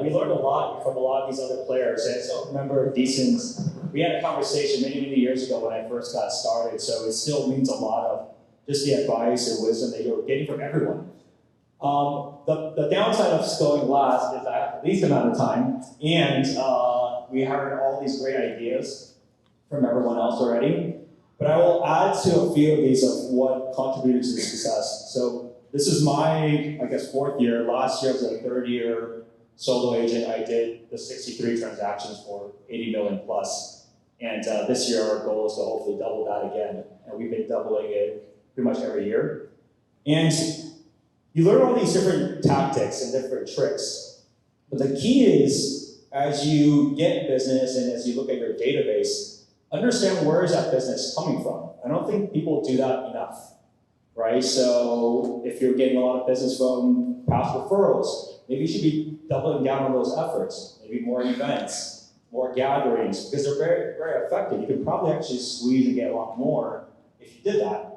you learn a lot from a lot of these other players. And I still remember Disen's, we had a conversation many, many years ago when I first got started, so it still means a lot of just the advice or wisdom that you're getting from everyone. The downside of going last is I have the least amount of time, and we heard all these great ideas from everyone else already. But I will add to a few of these of what contributed to the success. So this is my, I guess, 4th year. Last year was a 3rd year solo agent. I did the 63 transactions for 80 million plus. And this year our goal is to hopefully double that again. And we've been doubling it pretty much every year. And you learn all these different tactics and different tricks. But the key is, as you get business and as you look at your database, understand where is that business coming from. I don't think people do that enough, right? So if you're getting a lot of business from past referrals, maybe you should be doubling down on those efforts. Maybe more events, more gatherings, because they're very, very effective. You could probably actually squeeze and get a lot more if you did that.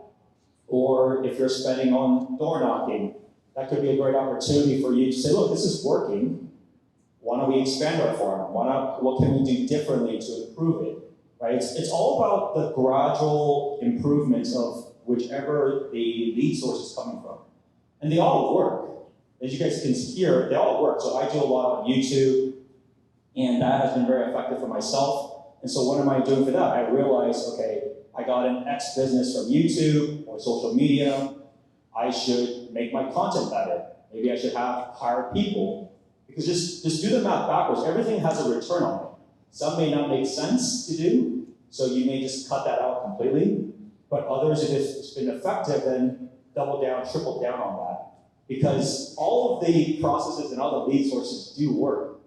Or if you're spending on door knocking, that could be a great opportunity for you to say, look, this is working. Why don't we expand our farm? What can we do differently to improve it? Right? It's all about the gradual improvements of whichever the lead source is coming from. And they all work. As you guys can hear, they all work. So I do a lot on YouTube, and that has been very effective for myself. And so what am I doing for that? I realized, okay, I got an X business from YouTube or social media. I should make my content better. Maybe I should hire people. Because just do the math backwards. Everything has a return on it. Some may not make sense to do, so you may just cut that out completely. But others, if it's been effective, then double down, triple down on that. Because all of the processes and all the lead sources do work,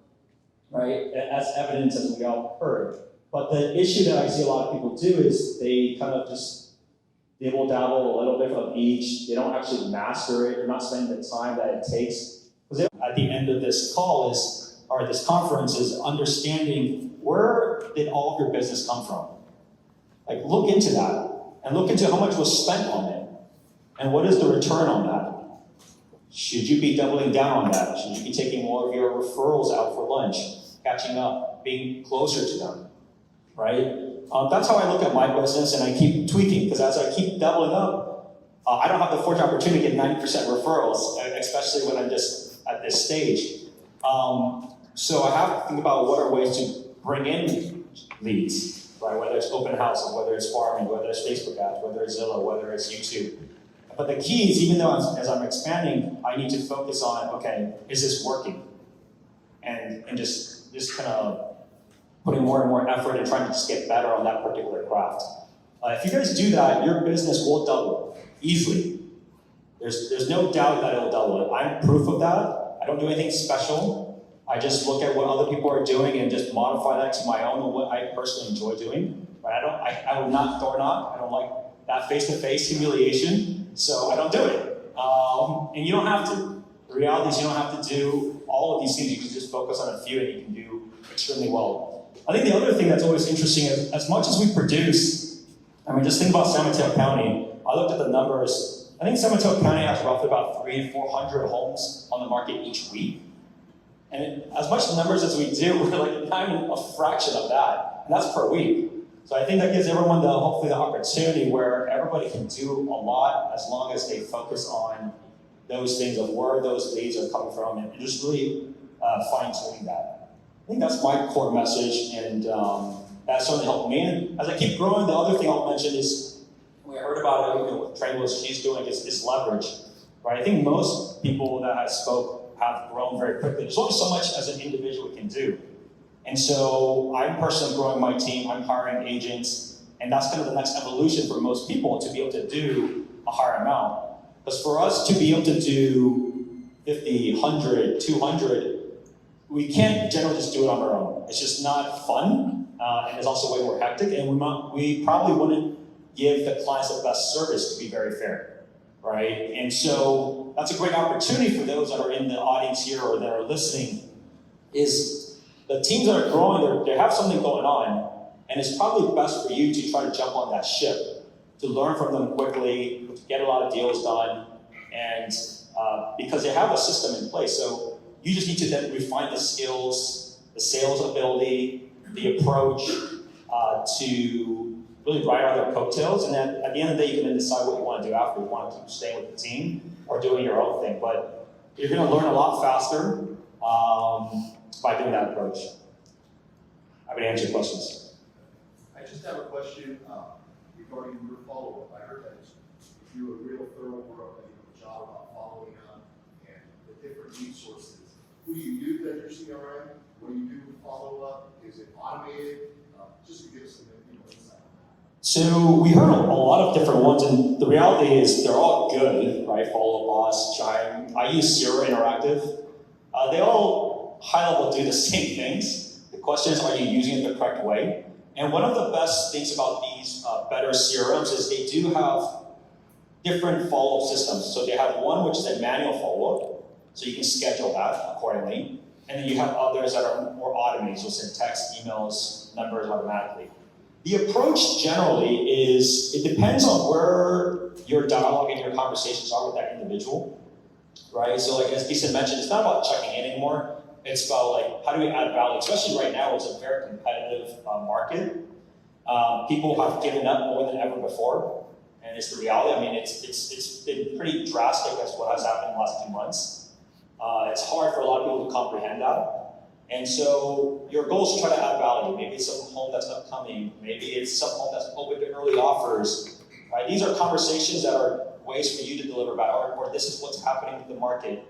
right? As evidence, as we all heard. But the issue that I see a lot of people do is they kind of just dibble-dabble a little bit of each. They don't actually master it. They're not spending the time that it takes. Because at the end of this call or this conference is understanding where did all of your business come from? Like, look into that, and look into how much was spent on it, and what is the return on that? Should you be doubling down on that? Should you be taking more of your referrals out for lunch, catching up, being closer to them, right? That's how I look at my business, and I keep tweaking, because as I keep doubling up, I don't have the fortunate opportunity to get 90% referrals, especially when I'm just at this stage. So I have to think about what are ways to bring in leads, right? Whether it's open house, or whether it's farming, whether it's Facebook ads, whether it's Zillow, whether it's YouTube. But the key is, even though as I'm expanding, I need to focus on, okay, is this working? And just kind of putting more and more effort and trying to just get better on that particular craft. If you guys do that, your business will double easily. There's no doubt that it will double. I'm proof of that. I don't do anything special. I just look at what other people are doing and just modify that to my own and what I personally enjoy doing. Right? I would not door knock. I don't like that face-to-face humiliation, so I don't do it. And you don't have to. The reality is you don't have to do all of these things. You can just focus on a few and you can do extremely well. I think the other thing that's always interesting is, as much as we produce, I mean, just think about San Mateo County. I looked at the numbers. I think San Mateo County has roughly about 300 to 400 homes on the market each week. And as much numbers as we do, we're like not even a fraction of that, and that's per week. So I think that gives everyone hopefully the opportunity where everybody can do a lot as long as they focus on those things of where those leads are coming from and just really fine-tuning that. I think that's my core message, and that certainly helped me. And as I keep growing, the other thing I'll mention is, we heard about it, what Trent she's doing is leverage, right? I think most people that I spoke have grown very quickly. There's only so much as an individual can do. And so I'm personally growing my team, I'm hiring agents, and that's kind of the next evolution for most people, to be able to do a higher amount. Because for us to be able to do 50, 100, 200, we can't generally just do it on our own. It's just not fun, and it's also way more hectic, and we probably wouldn't give the clients the best service, to be very fair, right? And so that's a great opportunity for those that are in the audience here or that are listening, is the teams that are growing, they have something going on, and it's probably best for you to try to jump on that ship, to learn from them quickly, to get a lot of deals done, and because they have a system in place. So You just need to then refine the skills, the sales ability, the approach to really ride on their coattails. And then at the end of the day, you can then decide what you want to do after. You want to keep staying with the team or doing your own thing. But you're going to learn a lot faster by doing that approach. I'm going to answer your questions. I just have a question regarding your follow-up. I heard that you do a real thorough job about following up and the different lead sources. Who do you use as your CRM? What do you do with follow-up? Is it automated? Just to give us some insight on that. So we heard a lot of different ones, and the reality is they're all good, right? Follow Boss, Chime. I use Zero Interactive. They all high level do the same things. The question is, are you using it the correct way? And one of the best things about these better CRMs is they do have different follow-up systems. So they have one which is a manual follow-up, so you can schedule that accordingly. And then you have others that are more automated, so send text, emails, numbers automatically. The approach generally is, it depends on where your dialogue and your conversations are with that individual, right? So like as Disen mentioned, it's not about checking in anymore. It's about like, how do we add value? Especially right now, it's a very competitive market. People have given up more than ever before, and it's the reality. I mean, it's been pretty drastic as what has happened in the last 2 months. It's hard for a lot of people to comprehend that. And so your goal is to try to add value. Maybe it's some home that's upcoming. Maybe it's some home that's open to early offers. Right? These are conversations that are ways for you to deliver value, or this is what's happening with the market.